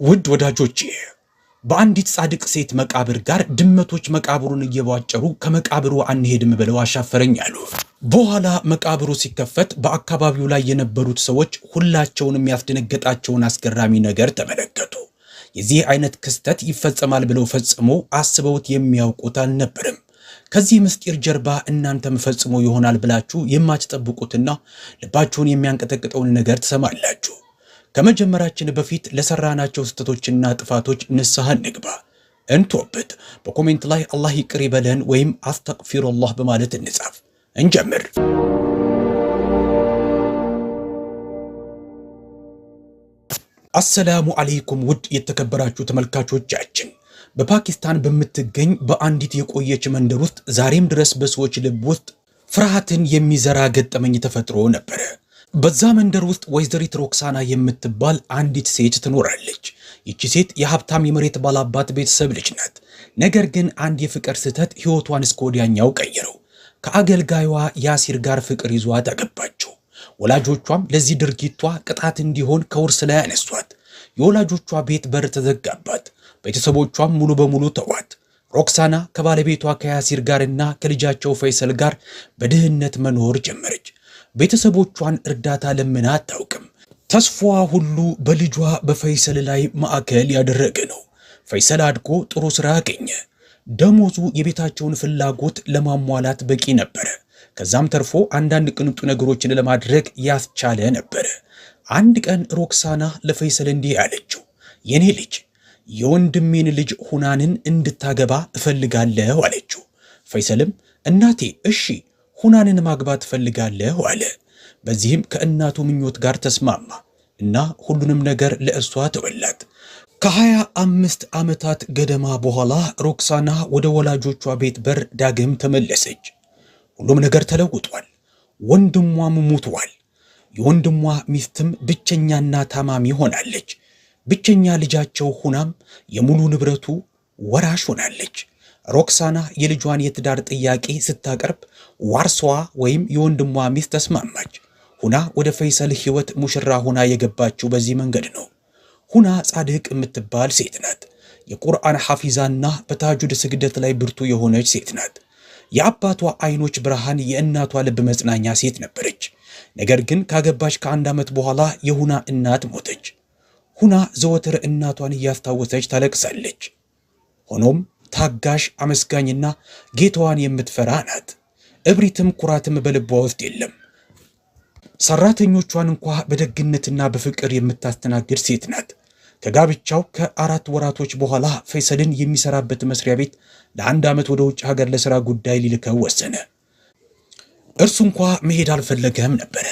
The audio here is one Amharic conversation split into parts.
ውድ ወዳጆቼ በአንዲት ጻድቅ ሴት መቃብር ጋር ድመቶች መቃብሩን እየቧጨሩ ከመቃብሩ አንሄድም ብለው አሻፈረኝ አሉ። በኋላ መቃብሩ ሲከፈት በአካባቢው ላይ የነበሩት ሰዎች ሁላቸውንም ያስደነገጣቸውን አስገራሚ ነገር ተመለከቱ። የዚህ አይነት ክስተት ይፈጸማል ብለው ፈጽሞ አስበውት የሚያውቁት አልነበረም። ከዚህ ምስጢር ጀርባ እናንተም ፈጽሞ ይሆናል ብላችሁ የማትጠብቁትና ልባችሁን የሚያንቀጠቅጠውን ነገር ትሰማላችሁ። ከመጀመራችን በፊት ለሰራናቸው ስህተቶችና ጥፋቶች ንስሐ እንግባ፣ እንቶበት። በኮሜንት ላይ አላህ ይቅር ይበለን ወይም አስተግፊሩላህ በማለት እንጻፍ። እንጀምር። አሰላሙ አለይኩም ውድ የተከበራችሁ ተመልካቾቻችን፣ በፓኪስታን በምትገኝ በአንዲት የቆየች መንደር ውስጥ ዛሬም ድረስ በሰዎች ልብ ውስጥ ፍርሃትን የሚዘራ ገጠመኝ ተፈጥሮ ነበር። በዛ መንደር ውስጥ ወይዘሪት ሮክሳና የምትባል አንዲት ሴት ትኖራለች። ይቺ ሴት የሀብታም የመሬት ባላባት ቤተሰብ ልጅ ናት። ነገር ግን አንድ የፍቅር ስህተት ሕይወቷን እስከ ወዲያኛው ቀየረው። ከአገልጋዩዋ ያሲር ጋር ፍቅር ይዟት አገባቸው። ወላጆቿም ለዚህ ድርጊቷ ቅጣት እንዲሆን ከውርስ ላይ አነሷት። የወላጆቿ ቤት በር ተዘጋባት። ቤተሰቦቿም ሙሉ በሙሉ ተዋት። ሮክሳና ከባለቤቷ ከያሲር ጋርና ከልጃቸው ፈይሰል ጋር በድህነት መኖር ጀመረች። ቤተሰቦቿን እርዳታ ለምና አታውቅም። ተስፋዋ ሁሉ በልጇ በፈይሰል ላይ ማዕከል ያደረገ ነው። ፈይሰል አድጎ ጥሩ ሥራ አገኘ። ደሞዙ የቤታቸውን ፍላጎት ለማሟላት በቂ ነበረ። ከዛም ተርፎ አንዳንድ ቅንጡ ነገሮችን ለማድረግ ያስቻለ ነበረ። አንድ ቀን ሮክሳና ለፈይሰል እንዲህ አለችው፣ የኔ ልጅ የወንድሜን ልጅ ሁናንን እንድታገባ እፈልጋለሁ አለችው። ፈይሰልም እናቴ እሺ ሁናንን ማግባት እፈልጋለሁ አለ። በዚህም ከእናቱ ምኞት ጋር ተስማማ እና ሁሉንም ነገር ለእርሷ ተወላት። ከ25 ዓመታት ገደማ በኋላ ሮክሳና ወደ ወላጆቿ ቤት በር ዳግም ተመለሰች። ሁሉም ነገር ተለውጧል። ወንድሟም ሞቷል። የወንድሟ ሚስትም ብቸኛና ታማሚ ሆናለች። ብቸኛ ልጃቸው ሁናም የሙሉ ንብረቱ ወራሽ ሆናለች። ሮክሳና የልጇን የትዳር ጥያቄ ስታቀርብ ዋርሷዋ ወይም የወንድሟ ሚስት ተስማማች። ሁና ወደ ፈይሰል ሕይወት ሙሽራ ሁና የገባችው በዚህ መንገድ ነው። ሁና ጻድቅ የምትባል ሴት ናት። የቁርአን ሐፊዛና በታጁድ ስግደት ላይ ብርቱ የሆነች ሴት ናት። የአባቷ አይኖች ብርሃን፣ የእናቷ ልብ መጽናኛ ሴት ነበረች። ነገር ግን ካገባች ከአንድ ዓመት በኋላ የሁና እናት ሞተች። ሁና ዘወትር እናቷን እያስታወሰች ታለቅሳለች። ሆኖም ታጋሽ፣ አመስጋኝና ጌታዋን የምትፈራ ናት። እብሪትም ኩራትም በልቧ ውስጥ የለም። ሰራተኞቿን እንኳ በደግነትና በፍቅር የምታስተናግድ ሴት ናት። ከጋብቻው ከ4 ወራቶች በኋላ ፈይሰልን የሚሰራበት መስሪያ ቤት ለ1 ዓመት ወደ ውጭ ሀገር ለሥራ ጉዳይ ሊልከው ወሰነ። እርሱ እንኳ መሄድ አልፈለገም ነበረ።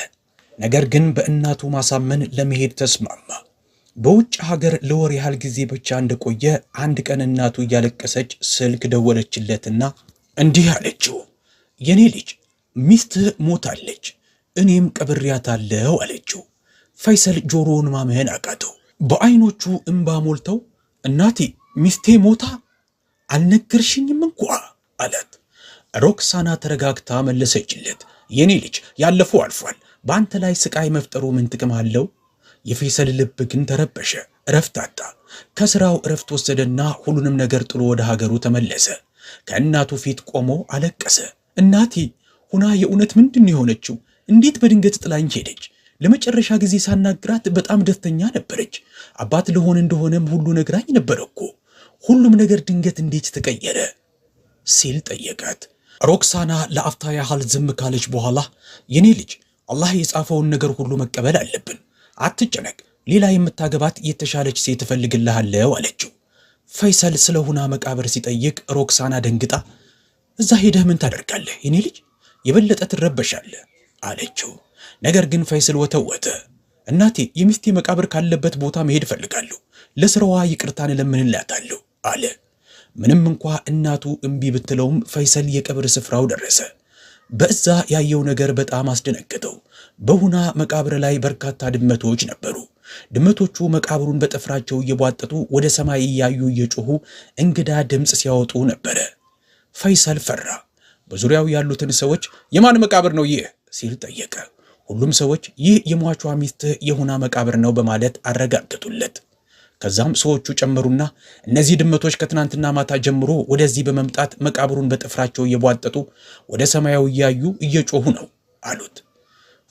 ነገር ግን በእናቱ ማሳመን ለመሄድ ተስማማ። በውጭ ሀገር ለወር ያህል ጊዜ ብቻ እንደቆየ አንድ ቀን እናቱ እያለቀሰች ስልክ ደወለችለትና እንዲህ አለችው፣ የኔ ልጅ ሚስትህ ሞታለች፣ እኔም ቀብሬያታለሁ አለችው። ፈይሰል ጆሮውን ማመን አቃተው። በአይኖቹ እንባ ሞልተው እናቴ ሚስቴ ሞታ አልነገርሽኝም እንኳ አላት። ሮክሳና ተረጋግታ መለሰችለት፣ የኔ ልጅ ያለፈው አልፏል። በአንተ ላይ ስቃይ መፍጠሩ ምን ጥቅም አለው? የፈይሰል ልብ ግን ተረበሸ፣ እረፍት አጣ። ከስራው እረፍት ወሰደና ሁሉንም ነገር ጥሎ ወደ ሀገሩ ተመለሰ። ከእናቱ ፊት ቆሞ አለቀሰ። እናቴ ሁና የእውነት ምንድን የሆነችው? እንዴት በድንገት ጥላኝ ሄደች? ለመጨረሻ ጊዜ ሳናግራት በጣም ደስተኛ ነበረች። አባት ልሆን እንደሆነም ሁሉ ነግራኝ ነበር እኮ። ሁሉም ነገር ድንገት እንዴት ተቀየረ? ሲል ጠየቃት። ሮክሳና ለአፍታ ያህል ዝም ካለች በኋላ የኔ ልጅ አላህ የጻፈውን ነገር ሁሉ መቀበል አለብን። አትጨነቅ፣ ሌላ የምታገባት የተሻለች ሴት እፈልግልሃለሁ አለችው። ፈይሰል ስለ ሁና መቃብር ሲጠይቅ ሮክሳና ደንግጣ እዛ ሄደህ ምን ታደርጋለህ የኔ ልጅ? የበለጠ ትረበሻለህ አለችው። ነገር ግን ፈይሰል ወተወተ። እናቴ የሚስቴ መቃብር ካለበት ቦታ መሄድ እፈልጋለሁ፣ ለስራዋ ይቅርታን እለምንላታለሁ አለ። ምንም እንኳ እናቱ እምቢ ብትለውም ፈይሰል የቀብር ስፍራው ደረሰ። በዛ ያየው ነገር በጣም አስደነገጠው። በሁና መቃብር ላይ በርካታ ድመቶች ነበሩ። ድመቶቹ መቃብሩን በጥፍራቸው እየቧጠጡ ወደ ሰማይ እያዩ እየጮሁ እንግዳ ድምፅ ሲያወጡ ነበረ። ፈይሰል ፈራ። በዙሪያው ያሉትን ሰዎች የማን መቃብር ነው ይህ ሲል ጠየቀ። ሁሉም ሰዎች ይህ የሟቿ ሚስት የሁና መቃብር ነው በማለት አረጋገጡለት። ከዛም ሰዎቹ ጨመሩና እነዚህ ድመቶች ከትናንትና ማታ ጀምሮ ወደዚህ በመምጣት መቃብሩን በጥፍራቸው እየቧጠጡ ወደ ሰማያዊ እያዩ እየጮሁ ነው አሉት።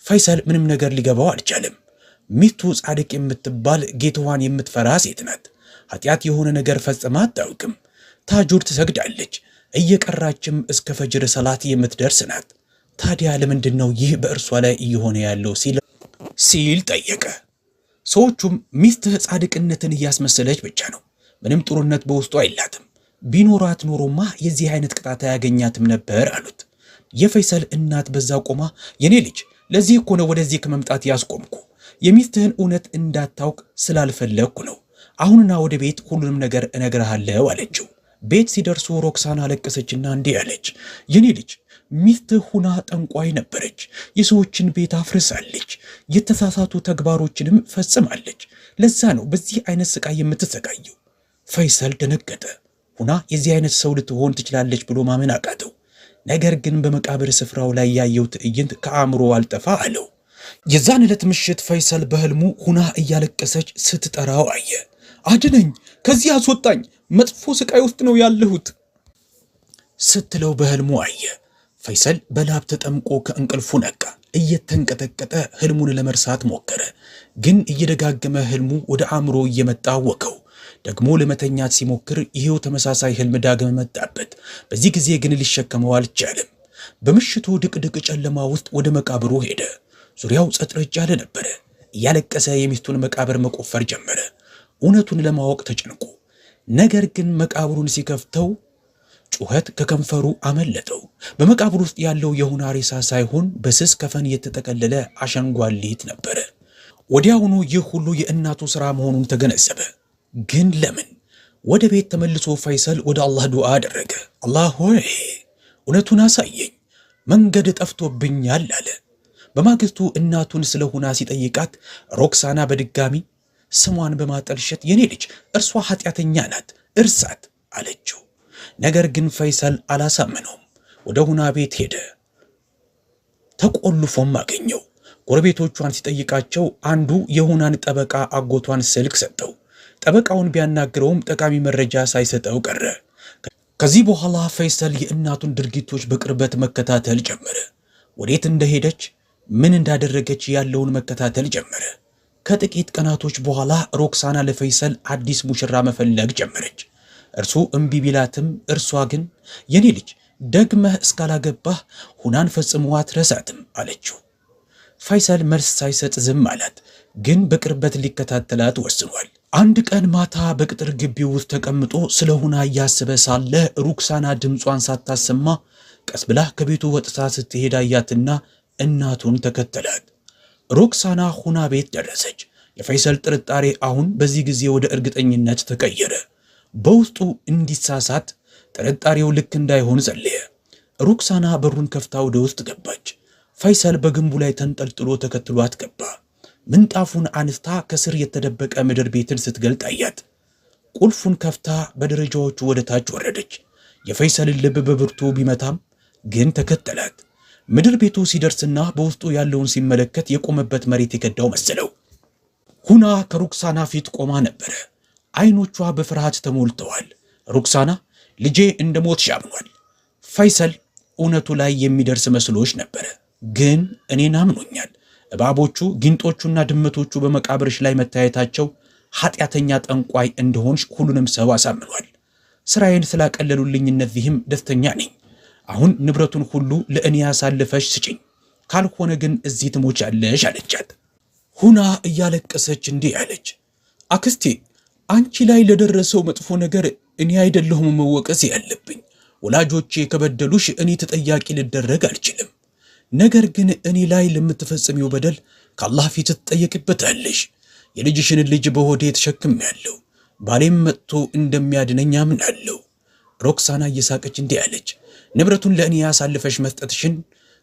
ፈይሰል ምንም ነገር ሊገባው አልቻለም። ሚስቱ ጻድቅ የምትባል ጌታዋን የምትፈራ ሴት ናት። ኃጢአት የሆነ ነገር ፈጽማ አታውቅም። ታጁድ ትሰግዳለች። እየቀራችም እስከ ፈጅር ሰላት የምትደርስ ናት። ታዲያ ለምንድን ነው ይህ በእርሷ ላይ እየሆነ ያለው ሲል ጠየቀ። ሰዎቹም ሚስትህ ጻድቅነትን እያስመሰለች ብቻ ነው፣ ምንም ጥሩነት በውስጡ አይላትም። ቢኖራት ኖሮማ የዚህ አይነት ቅጣት አያገኛትም ነበር አሉት። የፈይሰል እናት በዛ ቆማ የኔ ልጅ ለዚህ እኮ ነው ወደዚህ ከመምጣት ያስቆምኩ፣ የሚስትህን እውነት እንዳታውቅ ስላልፈለግኩ ነው። አሁንና ወደ ቤት ሁሉንም ነገር እነግርሃለሁ አለችው። ቤት ሲደርሱ ሮክሳና አለቀሰችና እንዲህ አለች፣ የኔ ልጅ ሚስትህ ሁና ጠንቋይ ነበረች። የሰዎችን ቤት አፍርሳለች። የተሳሳቱ ተግባሮችንም ፈጽማለች። ለዛ ነው በዚህ አይነት ስቃይ የምትሰቃየው። ፈይሰል ደነገጠ። ሁና የዚህ አይነት ሰው ልትሆን ትችላለች ብሎ ማመን አቃተው። ነገር ግን በመቃብር ስፍራው ላይ ያየው ትዕይንት ከአእምሮ አልጠፋ አለው። የዛን ዕለት ምሽት ፈይሰል በህልሙ ሁና እያለቀሰች ስትጠራው አየ። አድነኝ፣ ከዚህ አስወጣኝ፣ መጥፎ ስቃይ ውስጥ ነው ያለሁት ስትለው በህልሙ አየ። ፈይሰል በላብ ተጠምቆ ከእንቅልፉ ነቃ። እየተንቀጠቀጠ ህልሙን ለመርሳት ሞከረ። ግን እየደጋገመ ህልሙ ወደ አእምሮ እየመጣ ወከው። ደግሞ ለመተኛት ሲሞክር ይሄው ተመሳሳይ ህልም ዳግም መጣበት። በዚህ ጊዜ ግን ሊሸከመው አልቻለም። በምሽቱ ድቅድቅ ጨለማ ውስጥ ወደ መቃብሩ ሄደ። ዙሪያው ጸጥ ረጭ ያለ ነበረ። እያለቀሰ የሚስቱን መቃብር መቆፈር ጀመረ፣ እውነቱን ለማወቅ ተጨንቆ። ነገር ግን መቃብሩን ሲከፍተው ጩኸት ከከንፈሩ አመለጠው። በመቃብር ውስጥ ያለው የሁና ሬሳ ሳይሆን በስስ ከፈን የተጠቀለለ አሸንጓሊት ነበረ። ወዲያውኑ ይህ ሁሉ የእናቱ ሥራ መሆኑን ተገነዘበ። ግን ለምን? ወደ ቤት ተመልሶ ፈይሰል ወደ አላህ ዱዓ አደረገ። አላህ ሆይ እውነቱን አሳየኝ፣ መንገድ ጠፍቶብኛል አለ። በማግስቱ እናቱን ስለ ሁና ሲጠይቃት ሮክሳና በድጋሚ ስሟን በማጠልሸት የኔ ልጅ እርሷ ኃጢአተኛ ናት፣ እርሳት አለችው። ነገር ግን ፈይሰል አላሳመነውም። ወደ ሁና ቤት ሄደ። ተቆልፎም አገኘው። ጎረቤቶቿን ሲጠይቃቸው አንዱ የሁናን ጠበቃ አጎቷን ስልክ ሰጠው። ጠበቃውን ቢያናግረውም ጠቃሚ መረጃ ሳይሰጠው ቀረ። ከዚህ በኋላ ፈይሰል የእናቱን ድርጊቶች በቅርበት መከታተል ጀመረ። ወዴት እንደሄደች፣ ምን እንዳደረገች ያለውን መከታተል ጀመረ። ከጥቂት ቀናቶች በኋላ ሮክሳና ለፈይሰል አዲስ ሙሽራ መፈለግ ጀመረች። እርሱ እምቢ ቢላትም እርሷ ግን የኔ ልጅ ደግመህ እስካላገባህ ሁናን ፈጽሞ አትረሳትም አለችው። ፈይሰል መልስ ሳይሰጥ ዝም አላት። ግን በቅርበት ሊከታተላት ወስኗል። አንድ ቀን ማታ በቅጥር ግቢው ውስጥ ተቀምጦ ስለ ሁና እያሰበ ሳለ ሩክሳና ድምጿን ሳታሰማ ቀስ ብላ ከቤቱ ወጥታ ስትሄድ አያትና እናቱን ተከተላት። ሩክሳና ሁና ቤት ደረሰች። የፈይሰል ጥርጣሬ አሁን በዚህ ጊዜ ወደ እርግጠኝነት ተቀየረ። በውስጡ እንዲሳሳት ጥርጣሬው ልክ እንዳይሆን ጸለየ። ሩክሳና በሩን ከፍታ ወደ ውስጥ ገባች። ፈይሰል በግንቡ ላይ ተንጠልጥሎ ተከትሏት ገባ። ምንጣፉን አንስታ ከስር የተደበቀ ምድር ቤትን ስትገልጥ አያት። ቁልፉን ከፍታ በደረጃዎቹ ወደ ታች ወረደች። የፈይሰልን ልብ በብርቱ ቢመታም ግን ተከተላት። ምድር ቤቱ ሲደርስና በውስጡ ያለውን ሲመለከት የቆመበት መሬት የከዳው መሰለው። ሁና ከሩክሳና ፊት ቆማ ነበረ። አይኖቿ በፍርሃት ተሞልተዋል። ሩክሳና ልጄ እንደሞትሽ አምኗል። ፈይሰል እውነቱ ላይ የሚደርስ መስሎሽ ነበረ፣ ግን እኔን አምኖኛል። እባቦቹ፣ ጊንጦቹና ድመቶቹ በመቃብርሽ ላይ መታየታቸው ኃጢአተኛ ጠንቋይ እንደሆንሽ ሁሉንም ሰው አሳምኗል። ስራዬን ስላቀለሉልኝ እነዚህም ደስተኛ ነኝ። አሁን ንብረቱን ሁሉ ለእኔ ያሳልፈሽ ስጭኝ፣ ካልሆነ ግን እዚህ ትሞቻለሽ አለቻት። ሁና እያለቀሰች እንዲህ አለች፣ አክስቴ አንቺ ላይ ለደረሰው መጥፎ ነገር እኔ አይደለሁም መወቀስ ያለብኝ። ወላጆቼ ከበደሉሽ እኔ ተጠያቂ ልደረግ አልችልም። ነገር ግን እኔ ላይ ለምትፈጽሚው በደል ከአላህ ፊት ትጠየቅበታለሽ። የልጅሽን ልጅ በሆዴ ተሸክሜያለሁ። ባሌም መጥቶ እንደሚያድነኝ አምናለሁ። ሮክሳና እየሳቀች እንዲህ አለች፣ ንብረቱን ለእኔ ያሳልፈሽ መስጠትሽን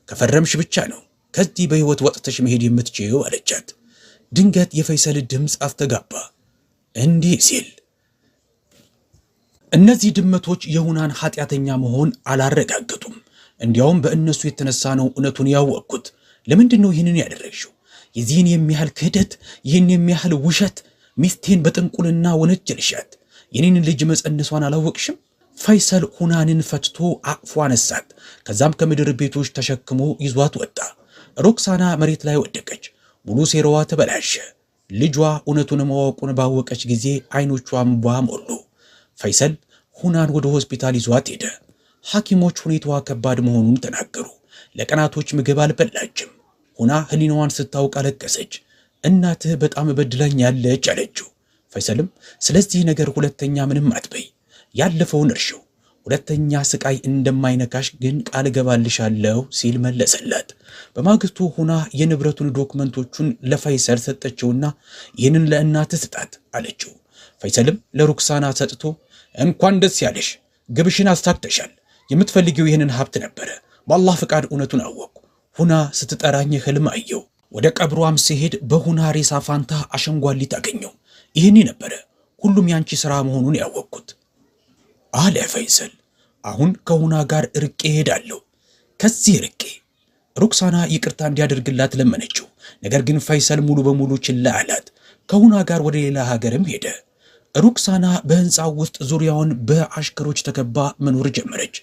ከፈረምሽ ብቻ ነው ከዚህ በሕይወት ወጥተሽ መሄድ የምትችይው አለቻት። ድንገት የፈይሰል ድምፅ አስተጋባ እንዲህ ሲል፣ እነዚህ ድመቶች የሁናን ኃጢአተኛ መሆን አላረጋገጡም። እንዲያውም በእነሱ የተነሳ ነው እውነቱን ያወቅኩት። ለምንድን ነው ይህንን ያደረግሽው? የዚህን የሚያህል ክህደት፣ ይህን የሚያህል ውሸት ሚስቴን በጥንቁልና ወነጀልሻት። የኔን ልጅ መጸነሷን አላወቅሽም? ፈይሰል ሁናንን ፈትቶ አቅፎ አነሳት። ከዛም ከምድር ቤቶች ተሸክሞ ይዟት ወጣ። ሩክሳና መሬት ላይ ወደቀች። ሙሉ ሴራዋ ተበላሸ። ልጇ እውነቱን ማወቁን ባወቀች ጊዜ አይኖቿ እንባ ሞሉ። ፈይሰል ሁናን ወደ ሆስፒታል ይዟት ሄደ። ሐኪሞች ሁኔታዋ ከባድ መሆኑን ተናገሩ። ለቀናቶች ምግብ አልበላችም። ሁና ህሊናዋን ስታውቅ አለቀሰች። እናትህ በጣም በድላኛለች አለችው። ፈይሰልም ስለዚህ ነገር ሁለተኛ ምንም አትበይ፣ ያለፈውን እርሺው፣ ሁለተኛ ስቃይ እንደማይነካሽ ግን ቃል ገባልሻለሁ ሲል መለሰላት። በማግስቱ ሁና የንብረቱን ዶክመንቶቹን ለፈይሰል ሰጠችውና ይህንን ለእናትህ ስጣት አለችው። ፈይሰልም ለሩክሳና ሰጥቶ እንኳን ደስ ያለሽ፣ ግብሽን አሳክተሻል። የምትፈልጊው ይህንን ሀብት ነበረ። በአላህ ፍቃድ እውነቱን አወቅኩ። ሁና ስትጠራኝ ህልም አየው። ወደ ቀብሯም ሲሄድ በሁና ሬሳ ፋንታ አሸንጓሊት አገኘው። ይህኔ ነበረ ሁሉም ያንቺ ሥራ መሆኑን ያወቅኩት አለ ፈይሰል። አሁን ከሁና ጋር ርቄ ሄዳለሁ። ከዚህ ርቄ ሩክሳና ይቅርታ እንዲያደርግላት ለመነችው። ነገር ግን ፈይሰል ሙሉ በሙሉ ችላ አላት። ከሁና ጋር ወደ ሌላ ሀገርም ሄደ። ሩክሳና በህንፃው ውስጥ ዙሪያውን በአሽከሮች ተከባ መኖር ጀመረች።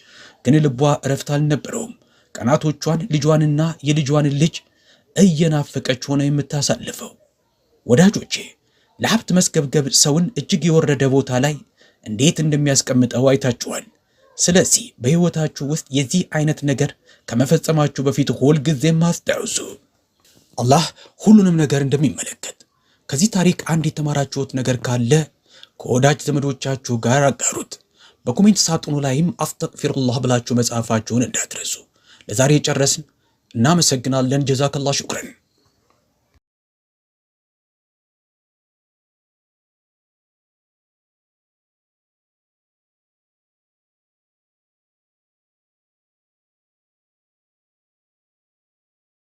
ግን ልቧ እረፍት አልነበረውም። ቀናቶቿን ልጇንና የልጇን ልጅ እየናፈቀች ሆነ የምታሳልፈው። ወዳጆቼ ለሀብት መስገብገብ ሰውን እጅግ የወረደ ቦታ ላይ እንዴት እንደሚያስቀምጠው አይታችኋል። ስለዚህ በህይወታችሁ ውስጥ የዚህ አይነት ነገር ከመፈጸማችሁ በፊት ሁልጊዜም አስታውሱ፣ አላህ ሁሉንም ነገር እንደሚመለከት። ከዚህ ታሪክ አንድ የተማራችሁት ነገር ካለ ከወዳጅ ዘመዶቻችሁ ጋር አጋሩት። በኮሜንት ሳጥኑ ላይም አስተግፊሩላህ ብላችሁ መጻፋችሁን እንዳትረሱ። ለዛሬ ጨረስን። እናመሰግናለን። ጀዛከላህ ሹክረን።